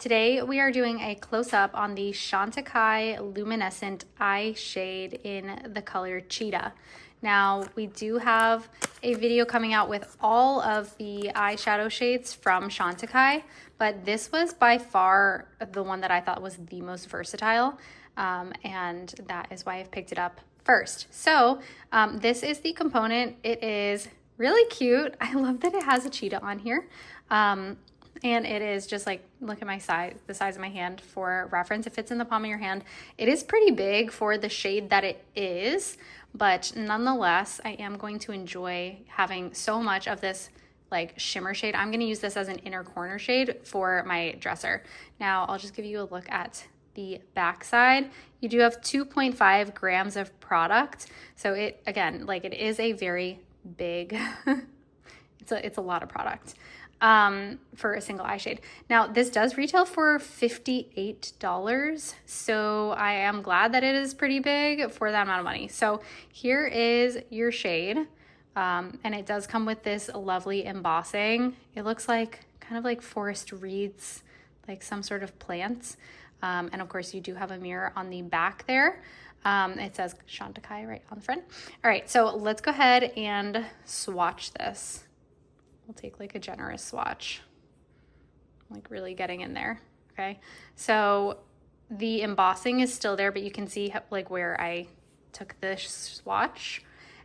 Today we are doing a close-up on the Chantecaille Luminescent Eye Shade in the color Cheetah. Now we do have a video coming out with all of the eyeshadow shades from Chantecaille, but this was by far the one that I thought was the most versatile, and that is why I've picked it up first. So this is the component. It is really cute. I love that it has a cheetah on here. And it is just like, look at my size, the size of my hand for reference. It fits in the palm of your hand. It is pretty big for the shade that it is, but nonetheless, I am going to enjoy having so much of this like shimmer shade. I'm gonna use this as an inner corner shade for my dresser. Now, I'll just give you a look at the back side. You do have 2.5 grams of product. So it, again, like it is a very big, it's a lot of product. For a single eye shade. Now this does retail for $58, so I am glad that it is pretty big for that amount of money. So here is your shade, and it does come with this lovely embossing. It looks like kind of like forest reeds, like some sort of plants, and of course you do have a mirror on the back there. It says Chantecaille right on the front. All right, so let's go ahead and swatch this. We'll take like a generous swatch, like really getting in there. Okay, so the embossing is still there, but you can see like where I took this swatch,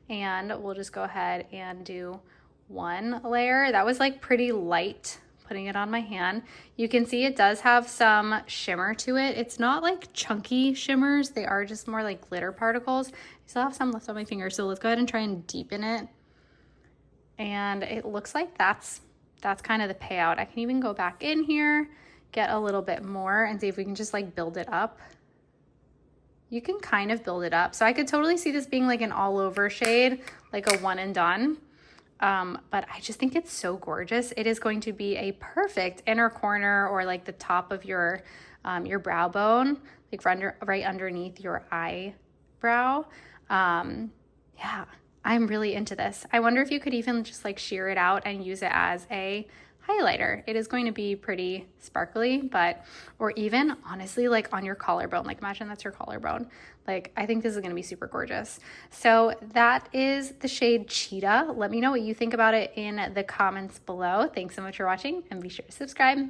and we'll just go ahead and do one layer. That was like pretty light putting it on my hand. You can see it does have some shimmer to it. It's not like chunky shimmers. They are just more like glitter particles. I still have some left on my finger, so let's go ahead and try and deepen it. And it looks like that's kind of the payout. I can even go back in here, get a little bit more, and see if we can just like build it up. You can kind of build it up. So I could totally see this being like an all over shade, like a one and done. But I just think it's so gorgeous. It is going to be a perfect inner corner or like the top of your brow bone, like right underneath your eyebrow. Yeah. I'm really into this. I wonder if you could even just like shear it out and use it as a highlighter. It is going to be pretty sparkly, but, or even honestly, like on your collarbone, like imagine that's your collarbone. Like, I think this is going to be super gorgeous. So that is the shade Cheetah. Let me know what you think about it in the comments below. Thanks so much for watching, and be sure to subscribe.